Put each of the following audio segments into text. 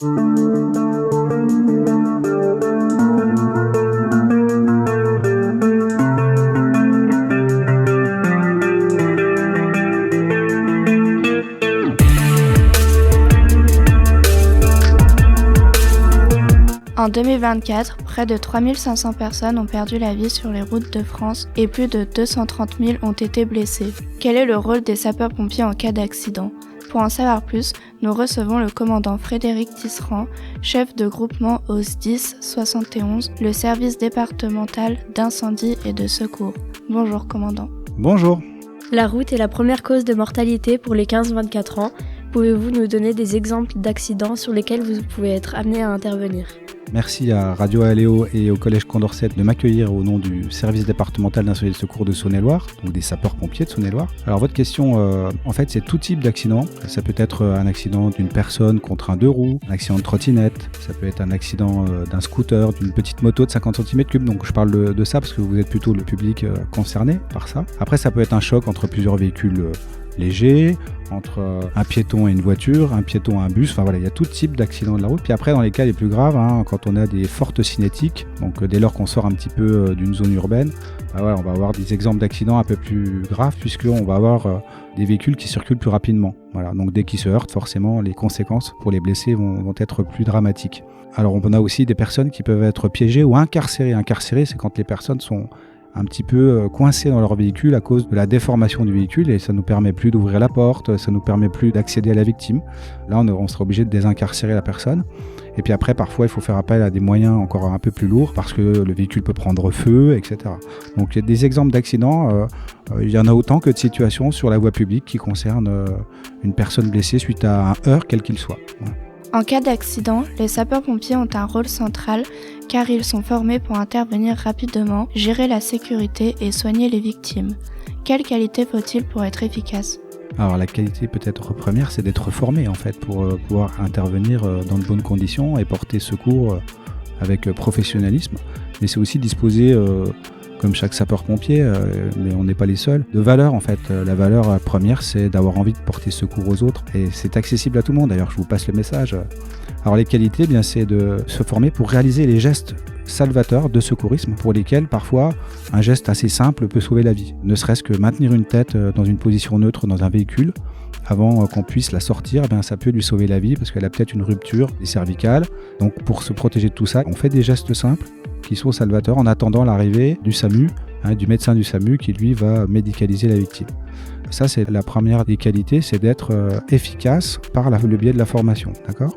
En 2024, près de 3500 personnes ont perdu la vie sur les routes de France et plus de 230 000 ont été blessées. Quel est le rôle des sapeurs-pompiers en cas d'accident ? Pour en savoir plus, nous recevons le commandant Frédéric Tisserand, chef de groupement au SDIS 71, le service départemental d'incendie et de secours. Bonjour commandant. Bonjour. La route est la première cause de mortalité pour les 15-24 ans. Pouvez-vous nous donner des exemples d'accidents sur lesquels vous pouvez être amené à intervenir ? Merci à Radio Aléo et au Collège Condorcet de m'accueillir au nom du service départemental d'incendie et de secours de Saône-et-Loire, donc des sapeurs-pompiers de Saône-et-Loire. Alors votre question, en fait, c'est tout type d'accident. Ça peut être un accident d'une personne contre un deux roues, un accident de trottinette, ça peut être un accident d'un scooter, d'une petite moto de 50 cm3. Donc je parle de ça parce que vous êtes plutôt le public concerné par ça. Après, ça peut être un choc entre plusieurs véhicules léger, entre un piéton et une voiture, un piéton et un bus, enfin voilà, il y a tout type d'accidents de la route. Puis après, dans les cas les plus graves, quand on a des fortes cinétiques, donc dès lors qu'on sort un petit peu d'une zone urbaine, on va avoir des exemples d'accidents un peu plus graves, puisqu'on va avoir des véhicules qui circulent plus rapidement. Voilà, donc dès qu'ils se heurtent, forcément, les conséquences pour les blessés vont être plus dramatiques. Alors on a aussi des personnes qui peuvent être piégées ou incarcérées. Incarcérées, c'est quand les personnes sont un petit peu coincés dans leur véhicule à cause de la déformation du véhicule et ça nous permet plus d'ouvrir la porte, ça nous permet plus d'accéder à la victime. Là, on sera obligé de désincarcérer la personne. Et puis après, parfois, il faut faire appel à des moyens encore un peu plus lourds parce que le véhicule peut prendre feu, etc. Donc, il y a des exemples d'accidents. Il y en a autant que de situations sur la voie publique qui concernent une personne blessée suite à un heurt, quel qu'il soit. Voilà. En cas d'accident, les sapeurs-pompiers ont un rôle central car ils sont formés pour intervenir rapidement, gérer la sécurité et soigner les victimes. Quelle qualité faut-il pour être efficace ? Alors la qualité peut-être première, c'est d'être formé en fait pour pouvoir intervenir dans de bonnes conditions et porter secours avec professionnalisme. Mais c'est aussi disposer, comme chaque sapeur-pompier, mais on n'est pas les seuls, de valeur en fait. La valeur première, c'est d'avoir envie de porter secours aux autres et c'est accessible à tout le monde. D'ailleurs, je vous passe le message. Alors les qualités, bien, c'est de se former pour réaliser les gestes salvateurs de secourisme pour lesquels parfois un geste assez simple peut sauver la vie. Ne serait-ce que maintenir une tête dans une position neutre dans un véhicule avant qu'on puisse la sortir, ça peut lui sauver la vie parce qu'elle a peut-être une rupture des cervicales. Donc pour se protéger de tout ça, on fait des gestes simples qui sont salvateurs en attendant l'arrivée du SAMU, du médecin du SAMU qui lui va médicaliser la victime. Ça, c'est la première des qualités, c'est d'être efficace par le biais de la formation, d'accord ?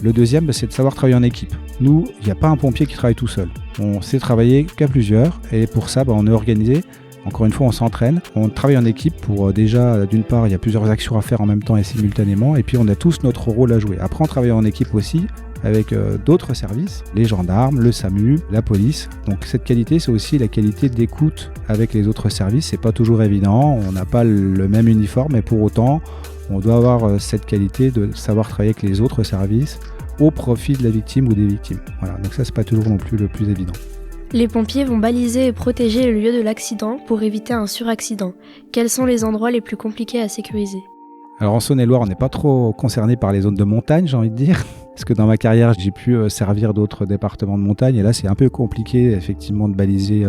Le deuxième, c'est de savoir travailler en équipe. Nous, il n'y a pas un pompier qui travaille tout seul. On sait travailler qu'à plusieurs et pour ça, on est organisé. Encore une fois, on s'entraîne. On travaille en équipe pour déjà, d'une part, il y a plusieurs actions à faire en même temps et simultanément et puis on a tous notre rôle à jouer. Après, on travaille en équipe aussi avec d'autres services, les gendarmes, le SAMU, la police. Donc cette qualité, c'est aussi la qualité d'écoute avec les autres services. C'est pas toujours évident, on n'a pas le même uniforme, mais pour autant, on doit avoir cette qualité de savoir travailler avec les autres services au profit de la victime ou des victimes. Voilà, donc ça, c'est pas toujours non plus le plus évident. Les pompiers vont baliser et protéger le lieu de l'accident pour éviter un suraccident. Quels sont les endroits les plus compliqués à sécuriser ? Alors en Saône-et-Loire, on n'est pas trop concerné par les zones de montagne, j'ai envie de dire. Parce que dans ma carrière, j'ai pu servir d'autres départements de montagne. Et là, c'est un peu compliqué, effectivement, de baliser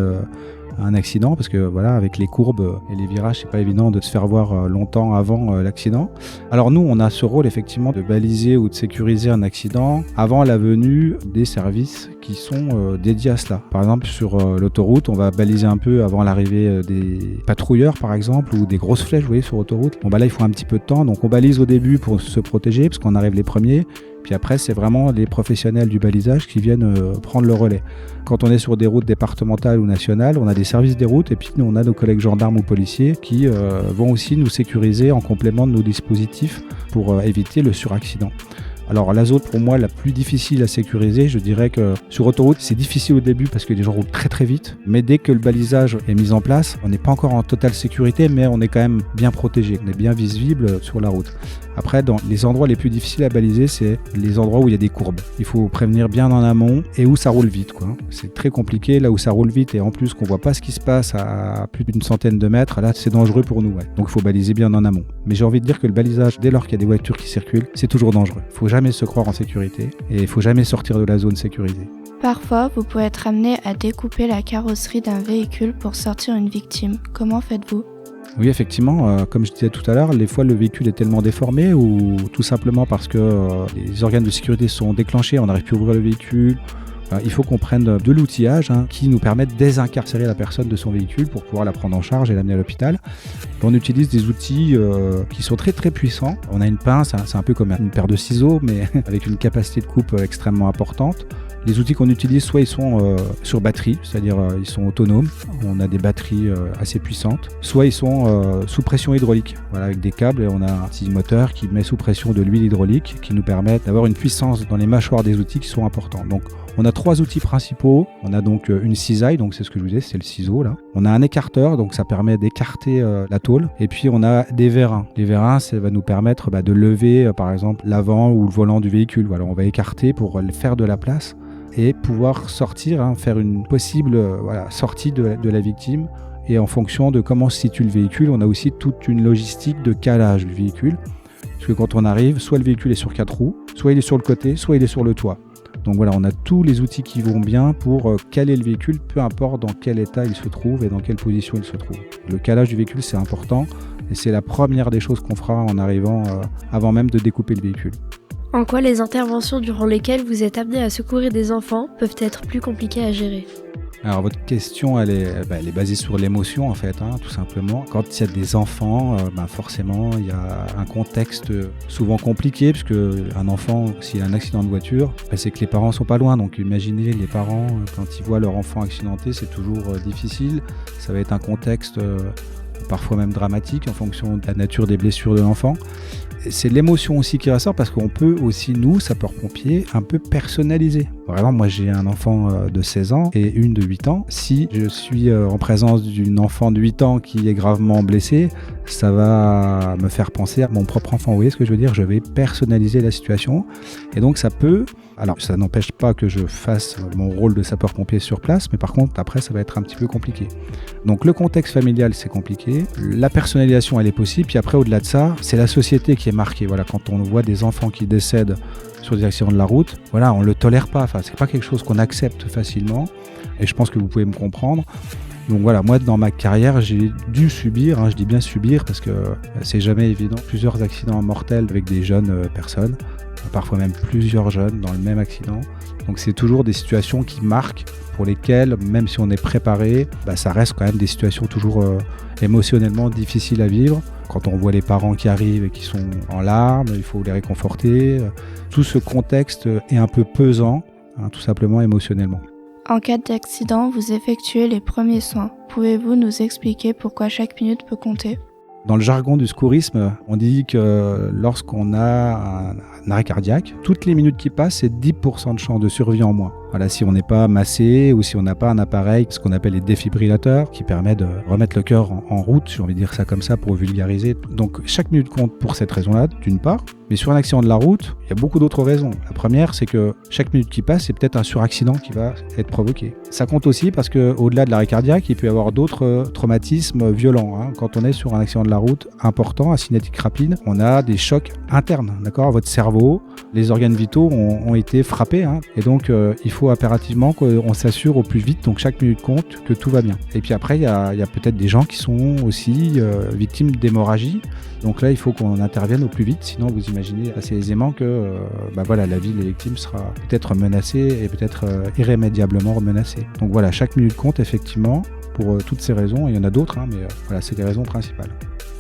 un accident. Parce que voilà, avec les courbes et les virages, c'est pas évident de se faire voir longtemps avant l'accident. Alors nous, on a ce rôle, effectivement, de baliser ou de sécuriser un accident avant la venue des services qui sont dédiés à cela. Par exemple, sur l'autoroute, on va baliser un peu avant l'arrivée des patrouilleurs, par exemple, ou des grosses flèches, vous voyez, sur autoroute. Bon, là, il faut un petit peu de temps. Donc on balise au début pour se protéger, parce qu'on arrive les premiers. Puis après, c'est vraiment les professionnels du balisage qui viennent prendre le relais. Quand on est sur des routes départementales ou nationales, on a des services des routes et puis nous, on a nos collègues gendarmes ou policiers qui vont aussi nous sécuriser en complément de nos dispositifs pour éviter le suraccident. Alors la zone pour moi la plus difficile à sécuriser, je dirais que sur autoroute c'est difficile au début parce que les gens roulent très très vite, mais dès que le balisage est mis en place, on n'est pas encore en totale sécurité, mais on est quand même bien protégé, on est bien visible sur la route. Après, dans les endroits les plus difficiles à baliser, c'est les endroits où il y a des courbes. Il faut prévenir bien en amont et où ça roule vite, quoi. C'est très compliqué, là où ça roule vite et en plus qu'on voit pas ce qui se passe à plus d'une centaine de mètres, là c'est dangereux pour nous. Ouais. Donc il faut baliser bien en amont. Mais j'ai envie de dire que le balisage, dès lors qu'il y a des voitures qui circulent, c'est toujours dangereux. Il faut jamais se croire en sécurité et il faut jamais sortir de la zone sécurisée. Parfois, vous pouvez être amené à découper la carrosserie d'un véhicule pour sortir une victime. Comment faites-vous ? Oui, effectivement, comme je disais tout à l'heure, des fois le véhicule est tellement déformé ou tout simplement parce que les organes de sécurité sont déclenchés, on n'arrive plus à ouvrir le véhicule. Il faut qu'on prenne de l'outillage qui nous permet de désincarcérer la personne de son véhicule pour pouvoir la prendre en charge et l'amener à l'hôpital. On utilise des outils qui sont très très puissants. On a une pince, c'est un peu comme une paire de ciseaux, mais avec une capacité de coupe extrêmement importante. Les outils qu'on utilise, soit ils sont sur batterie, c'est-à-dire ils sont autonomes, on a des batteries assez puissantes, soit ils sont sous pression hydraulique, voilà, avec des câbles, et on a un petit moteur qui met sous pression de l'huile hydraulique qui nous permet d'avoir une puissance dans les mâchoires des outils qui sont importants. Donc on a 3 outils principaux. On a donc une cisaille, donc c'est ce que je vous disais, c'est le ciseau là. On a un écarteur, donc ça permet d'écarter la tôle. Et puis on a des vérins. Les vérins, ça va nous permettre de lever par exemple l'avant ou le volant du véhicule. Voilà, on va écarter pour faire de la place et pouvoir sortir, faire une possible sortie de la victime. Et en fonction de comment se situe le véhicule, on a aussi toute une logistique de calage du véhicule. Parce que quand on arrive, soit le véhicule est sur 4 roues, soit il est sur le côté, soit il est sur le toit. Donc voilà, on a tous les outils qui vont bien pour caler le véhicule, peu importe dans quel état il se trouve et dans quelle position il se trouve. Le calage du véhicule, c'est important et c'est la première des choses qu'on fera en arrivant avant même de découper le véhicule. En quoi les interventions durant lesquelles vous êtes amené à secourir des enfants peuvent être plus compliquées à gérer ? Alors votre question, elle est basée sur l'émotion en fait, tout simplement. Quand il y a des enfants, forcément il y a un contexte souvent compliqué, puisque un enfant, s'il a un accident de voiture, c'est que les parents sont pas loin. Donc imaginez les parents, quand ils voient leur enfant accidenté, c'est toujours difficile. Ça va être un contexte parfois même dramatique en fonction de la nature des blessures de l'enfant. C'est l'émotion aussi qui ressort parce qu'on peut aussi, nous, sapeurs-pompiers, un peu personnaliser. Par exemple, moi j'ai un enfant de 16 ans et une de 8 ans. Si je suis en présence d'une enfant de 8 ans qui est gravement blessée, ça va me faire penser à mon propre enfant. Vous voyez ce que je veux dire ? Je vais personnaliser la situation. Et donc ça peut... Alors ça n'empêche pas que je fasse mon rôle de sapeur-pompier sur place, mais par contre après ça va être un petit peu compliqué. Donc le contexte familial c'est compliqué, la personnalisation elle est possible, puis après au-delà de ça, c'est la société qui est marquée. Voilà, quand on voit des enfants qui décèdent sur des accidents de la route, voilà, on le tolère pas, c'est pas quelque chose qu'on accepte facilement, et je pense que vous pouvez me comprendre. Donc voilà, moi dans ma carrière j'ai dû subir, je dis bien subir parce que c'est jamais évident, plusieurs accidents mortels avec des jeunes personnes, parfois même plusieurs jeunes dans le même accident. Donc c'est toujours des situations qui marquent, pour lesquelles, même si on est préparé, ça reste quand même des situations toujours émotionnellement difficiles à vivre. Quand on voit les parents qui arrivent et qui sont en larmes, il faut les réconforter. Tout ce contexte est un peu pesant, tout simplement émotionnellement. En cas d'accident, vous effectuez les premiers soins. Pouvez-vous nous expliquer pourquoi chaque minute peut compter ? Dans le jargon du secourisme, on dit que lorsqu'on a un arrêt cardiaque, toutes les minutes qui passent, c'est 10% de chance de survie en moins. Voilà, si on n'est pas massé ou si on n'a pas un appareil, ce qu'on appelle les défibrillateurs, qui permet de remettre le cœur en route, j'ai envie de dire ça comme ça pour vulgariser. Donc chaque minute compte pour cette raison-là, d'une part. Mais sur un accident de la route, il y a beaucoup d'autres raisons. La première, c'est que chaque minute qui passe, c'est peut-être un suraccident qui va être provoqué. Ça compte aussi parce qu'au-delà de l'arrêt cardiaque, il peut y avoir d'autres traumatismes violents. Quand on est sur un accident de la route important, un cinétique rapide, on a des chocs internes. D'accord ? Votre cerveau, les organes vitaux ont été frappés. Et donc, il faut impérativement qu'on s'assure au plus vite, donc chaque minute compte, que tout va bien. Et puis après, il y a peut-être des gens qui sont aussi victimes d'hémorragie. Donc là, il faut qu'on intervienne au plus vite, sinon vous imaginez assez aisément que la vie des victimes sera peut-être menacée et peut-être irrémédiablement menacée. Donc voilà, chaque minute compte effectivement pour toutes ces raisons. Il y en a d'autres, mais c'est les raisons principales.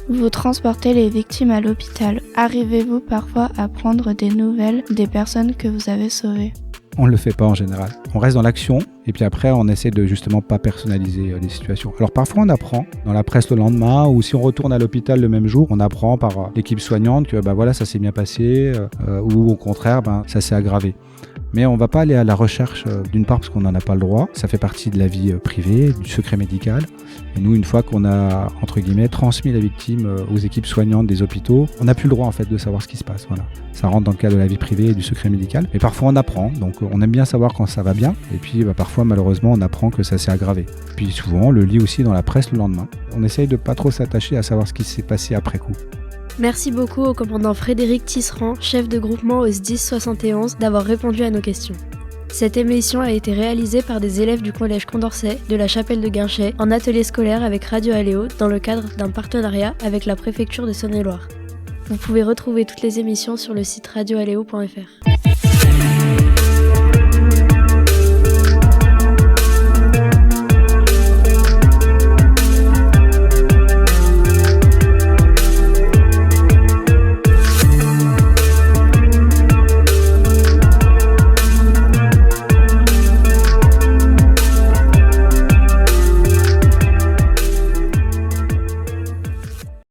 Vous transportez les victimes à l'hôpital. Arrivez-vous parfois à prendre des nouvelles des personnes que vous avez sauvées ? On ne le fait pas en général. On reste dans l'action et puis après on essaie de justement pas personnaliser les situations. Alors parfois on apprend dans la presse le lendemain ou si on retourne à l'hôpital le même jour, on apprend par l'équipe soignante que ça s'est bien passé ou au contraire ça s'est aggravé. Mais on ne va pas aller à la recherche d'une part parce qu'on n'en a pas le droit. Ça fait partie de la vie privée, du secret médical. Et nous, une fois qu'on a, entre guillemets, transmis la victime aux équipes soignantes des hôpitaux, on n'a plus le droit en fait de savoir ce qui se passe. Voilà. Ça rentre dans le cadre de la vie privée et du secret médical. Mais parfois on apprend, donc on aime bien savoir quand ça va bien. Et puis parfois malheureusement on apprend que ça s'est aggravé. Puis souvent on le lit aussi dans la presse le lendemain. On essaye de pas trop s'attacher à savoir ce qui s'est passé après coup. Merci beaucoup au commandant Frédéric Tisserand, chef de groupement au SDIS 71, d'avoir répondu à nos questions. Cette émission a été réalisée par des élèves du collège Condorcet de la Chapelle de Guinchay en atelier scolaire avec Radio Aléo dans le cadre d'un partenariat avec la préfecture de Saône-et-Loire. Vous pouvez retrouver toutes les émissions sur le site radioaléo.fr.